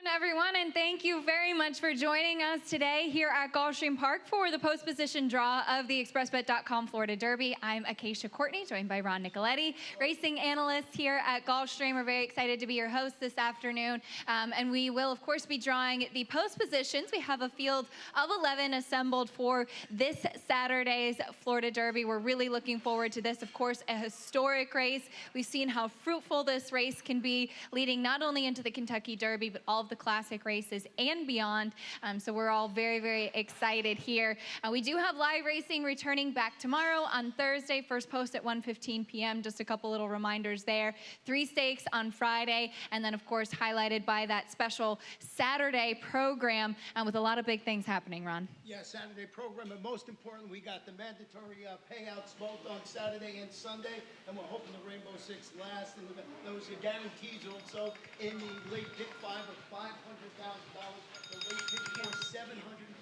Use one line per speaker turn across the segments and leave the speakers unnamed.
Everyone, and thank you very much for joining us today here at Gulfstream Park for the post-position draw of the ExpressBet.com Florida Derby. I'm Acacia Courtney, joined by Ron Nicoletti, racing analyst here at Gulfstream. We're very excited to be your host this afternoon, and we will, of course, be drawing the post positions. We have a field of 11 assembled for this Saturday's Florida Derby. We're really looking forward to this. Of course, a historic race. We've seen how fruitful this race can be, leading not only into the Kentucky Derby, but all of the classic races and beyond. So we're all very, very excited here. We do have live racing returning back tomorrow on Thursday, first post at 1:15 p.m. Just a couple little reminders there. 3 stakes on Friday, and then of course highlighted by that special Saturday program with a lot of big things happening, Ron.
Yeah, Saturday program, and most important, we got the mandatory payouts both on Saturday and Sunday, and we're hoping the Rainbow Six lasts, and those are guarantees also in the late pick 5 of $500,000, the late pick 4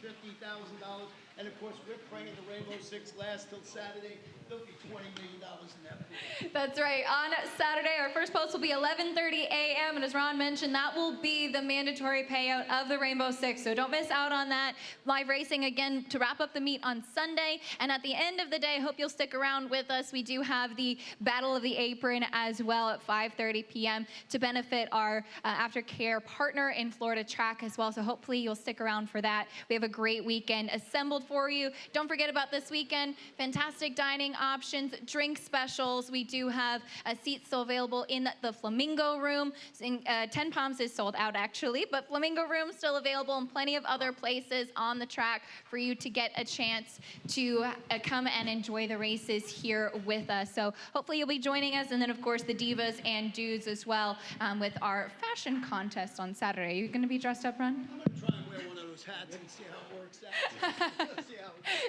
$750,000, and of course we're praying the Rainbow Six lasts till Saturday. There'll be $20 million in that pool.
That's right. On Saturday, our first post will be 11:30 a.m. And as Ron mentioned, that will be the mandatory payout of the Rainbow Six. So don't miss out on that. Live racing again to wrap up the meet on Sunday. And at the end of the day, hope you'll stick around with us. We do have the Battle of the Apron as well at 5:30 p.m. to benefit our aftercare partner in Florida Track as well. So hopefully you'll stick around for that. We have a great weekend assembled for you. Don't forget about this weekend. Fantastic dining options, drink specials. We do have seats still available in the Flamingo Room. 10 Palms is sold out actually, but Flamingo Room still available and plenty of other places on the track for you to get a chance to come and enjoy the races here with us. So hopefully you'll be joining us, and then of course the divas and dudes as well with our fashion contest on Saturday. Are you going to be dressed up, Ron?
I'm going to try and wear one of those hats and see how it works out.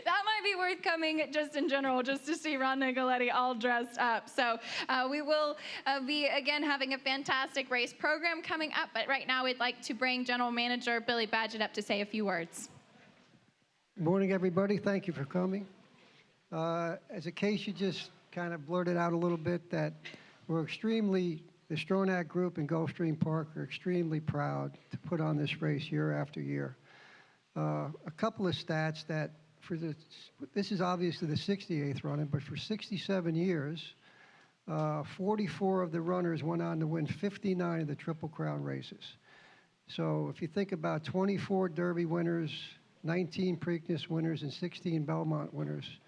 That might be worth coming just in general, just to see Ron Nicoletti all dressed up. So we will be, again, having a fantastic race program coming up. But right now, we'd like to bring General Manager Billy Badgett up to say a few words.
Good morning, everybody. Thank you for coming. As Acacia just kind of blurted out a little bit, that we're extremely, the Stronach Group and Gulfstream Park are extremely proud to put on this race year after year. A couple of stats that this is obviously the 68th running, but for 67 years, 44 of the runners went on to win 59 of the Triple Crown races. So if you think about 24 Derby winners, 19 Preakness winners, and 16 Belmont winners,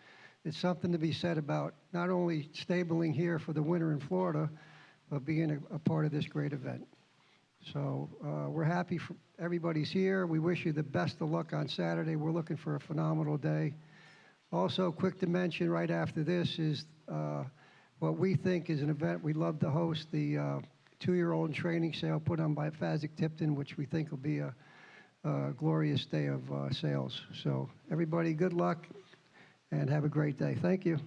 it's something to be said about not only stabling here for the winter in Florida, but being a part of this great event. So we're happy everybody's here. We wish you the best of luck on Saturday. We're looking for a phenomenal day. Also, quick to mention right after this is what we think is an event we'd love to host, the 2-year-old training sale put on by Fasig-Tipton, which we think will be a glorious day of sales. So everybody, good luck and have a great day. Thank you.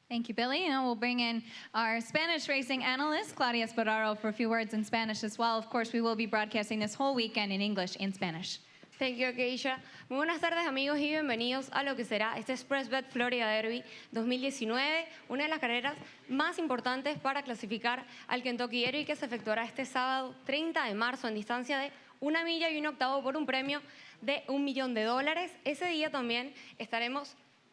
Thank you, Billy. And we'll bring in our Spanish racing analyst, Claudia Spadaro, for a few words in Spanish as well. Of course, we will be broadcasting this whole weekend in English and Spanish.
Thank you, Acacia. Muy buenas tardes, amigos, y bienvenidos a lo que será este ExpressBet Florida Derby 2019, una de las carreras más importantes para clasificar al Kentucky Derby, que se efectuará este sábado 30 de marzo en distancia de 1 milla y 1 octavo por un premio de $1 millón. Ese día también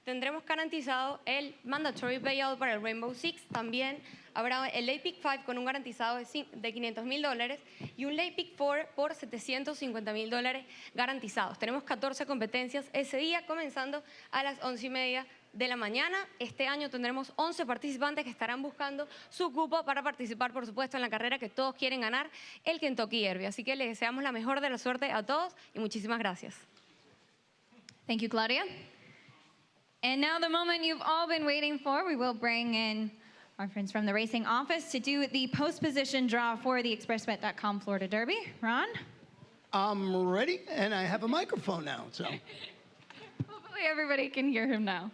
tendremos garantizado el mandatory payout para el Rainbow Six. También habrá el late pick 5 con un garantizado de $500,000 y un late pick 4 por $750,000 garantizados. Tenemos 14 competencias ese día, comenzando a las 11:30 de la mañana. Este año tendremos 11 participantes que estarán buscando su cupo para participar, por supuesto, en la carrera que todos quieren ganar, el Kentucky Derby. Así que les deseamos la mejor de la suerte a todos y muchísimas gracias.
Thank you, Claudia. And now the moment you've all been waiting for, we will bring in our friends from the racing office to do the post-position draw for the ExpressBet.com Florida Derby. Ron?
I'm ready, and I have a microphone now, so.
Hopefully everybody can hear him now.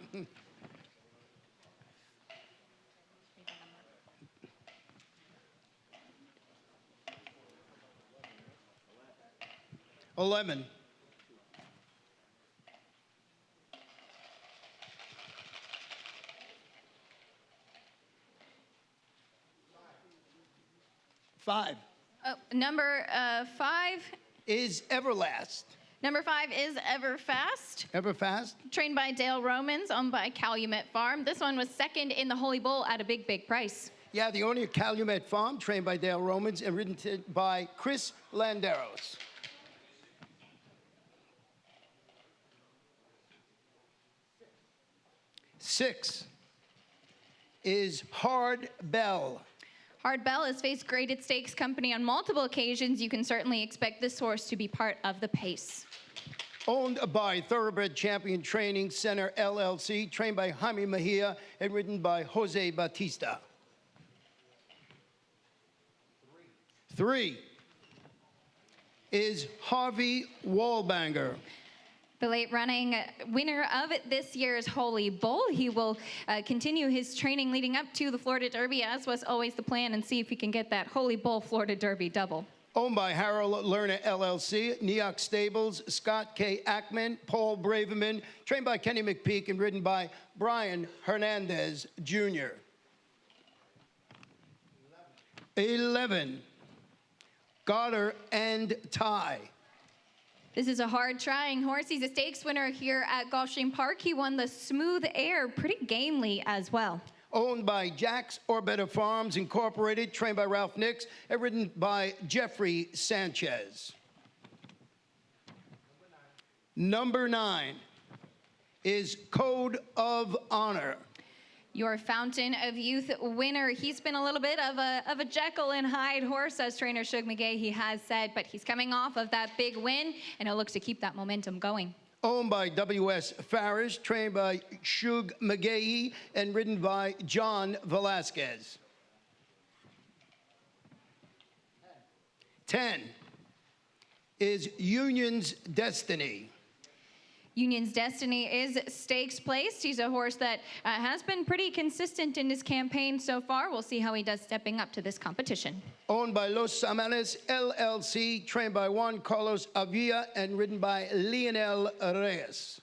$11. 5.
Number 5.
is Everlast.
Number 5 is Everfast,
Everfast?
trained by Dale Romans, owned by Calumet Farm. This one was second in the Holy Bull at a big, big price.
Yeah, the owner of Calumet Farm, trained by Dale Romans and ridden by Chris Landeros. 6 is Hard Bell.
Hard Bell has faced graded stakes company on multiple occasions. You can certainly expect this horse to be part of the pace.
Owned by Thoroughbred Champion Training Center, LLC, trained by Jaime Mejia and ridden by Jose Batista. 3 is Harvey Wallbanger.
The late running winner of this year's Holy Bull. He will continue his training leading up to the Florida Derby, as was always the plan, and see if he can get that Holy Bull Florida Derby double.
Owned by Harold Lerner, LLC, Neox Stables, Scott K. Ackman, Paul Braverman, trained by Kenny McPeak and ridden by Brian Hernandez, Jr. 11, Garter and Tie.
This is a hard-trying horse. He's a stakes winner here at Gulfstream Park. He won the Smooth Air pretty gamely as well.
Owned by Jack's Orbetta Farms Incorporated, trained by Ralph Nix, and ridden by Jeffrey Sanchez. Number 9 is Code of Honor.
Your Fountain of Youth winner. He's been a little bit of a Jekyll and Hyde horse, as trainer Shug McGay he has said, but he's coming off of that big win, and he'll look to keep that momentum going.
Owned by W.S. Farish, trained by Shug McGay, and ridden by John Velasquez. 10 is Union's Destiny.
Union's Destiny is stakes placed. He's a horse that has been pretty consistent in his campaign so far. We'll see how he does stepping up to this competition.
Owned by Los Samanes LLC, trained by Juan Carlos Avila and ridden by Lionel Reyes.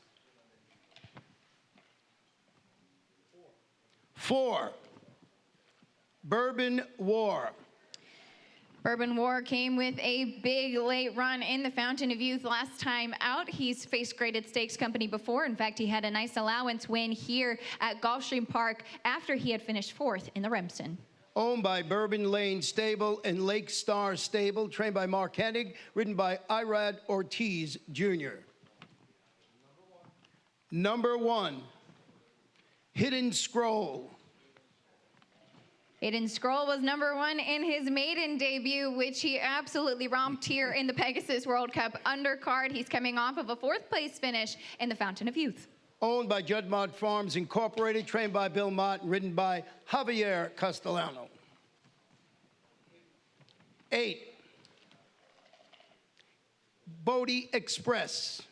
4, Bourbon War.
Bourbon War came with a big late run in the Fountain of Youth last time out. He's faced graded stakes company before. In fact, he had a nice allowance win here at Gulfstream Park after he had finished 4th in the Remsen.
Owned by Bourbon Lane Stable and Lake Star Stable, trained by Mark Hennig, ridden by Irad Ortiz, Jr. Number 1, Hidden Scroll.
Hidden Scroll was number 1 in his maiden debut, which he absolutely romped here in the Pegasus World Cup undercard. He's coming off of a 4th place finish in the Fountain of Youth.
Owned by Judd Mott Farms Incorporated, trained by Bill Mott, and ridden by Javier Castellano. 8, Bodie Express.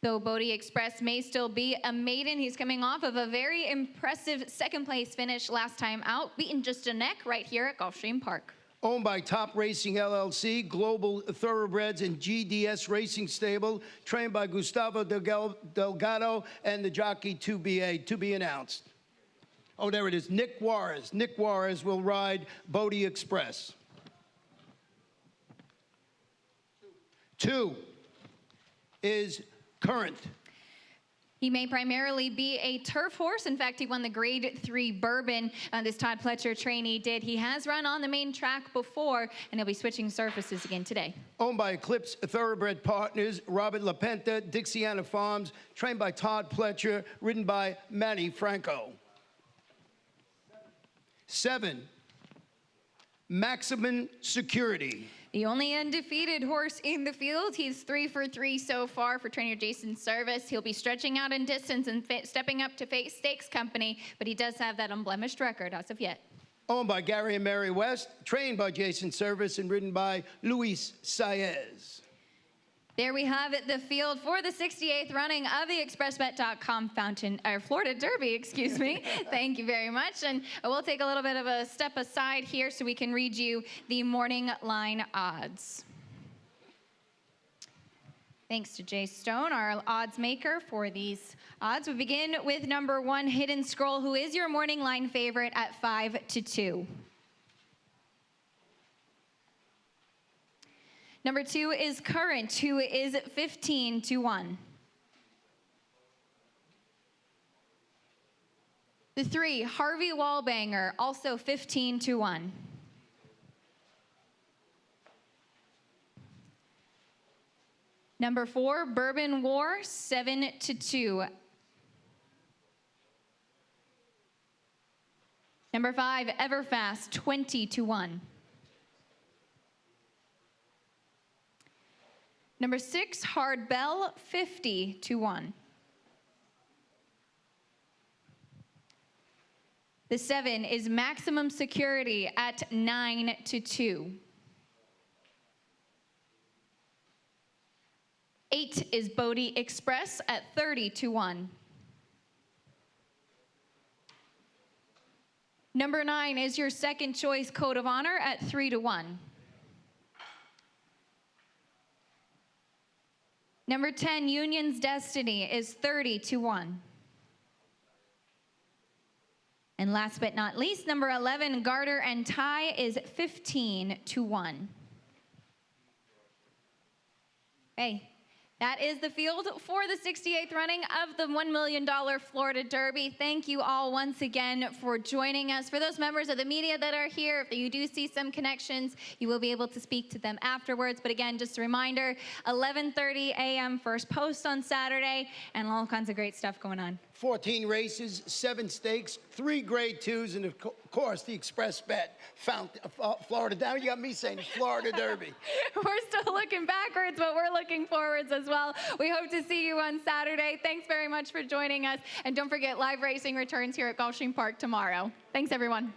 Though Bodie Express may still be a maiden, he's coming off of a very impressive 2nd place finish last time out, beaten just a neck right here at Gulfstream Park.
Owned by Top Racing LLC, Global Thoroughbreds and GDS Racing Stable, trained by Gustavo Delgado and the jockey 2BA, to be announced. Oh, there it is, Nick Juarez. Nick Juarez will ride Bodie Express. 2 is Current.
He may primarily be a turf horse. In fact, he won the Grade 3 Bourbon. This Todd Pletcher trainee did. He has run on the main track before, and he'll be switching surfaces again today.
Owned by Eclipse Thoroughbred Partners, Robert LaPenta, Dixiana Farms, trained by Todd Pletcher, ridden by Manny Franco. 7, Maximum Security.
The only undefeated horse in the field. He's 3 for 3 so far for trainer Jason Service. He'll be stretching out in distance and stepping up to face stakes company, but he does have that unblemished record as of yet.
Owned by Gary and Mary West, trained by Jason Service and ridden by Luis Saez.
There we have it, the field for the 68th running of the ExpressBet.com Florida Derby, excuse me. Thank you very much. And we'll take a little bit of a step aside here so we can read you the morning line odds. Thanks to Jay Stone, our odds maker for these odds. We begin with number 1, Hidden Scroll, who is your morning line favorite at 5-2. Number 2 is Current, who is 15-1. The 3, Harvey Wallbanger, also 15-1. Number 4, Bourbon War, 7-2. Number 5, Everfast, 20-1. Number 6, Hard Bell, 50-1. The 7 is Maximum Security at 9-2. 8 is Bodie Express at 30-1. Number 9 is your second choice Code of Honor at 3-1. Number 10, Union's Destiny is 30-1. And last but not least, number 11, Garter and Tie is 15-1. Hey. That is the field for the 68th running of the $1 million Florida Derby. Thank you all once again for joining us. For those members of the media that are here, if you do see some connections, you will be able to speak to them afterwards. But again, just a reminder, 11:30 a.m. first post on Saturday, and all kinds of great stuff going on.
14 races, 7 stakes, 3 grade 2s, and of course the Express Bet Florida. Now you got me saying Florida Derby.
We're still looking backwards, but we're looking forwards as well. We hope to see you on Saturday. Thanks very much for joining us. And don't forget, live racing returns here at Gulfstream Park tomorrow. Thanks, everyone.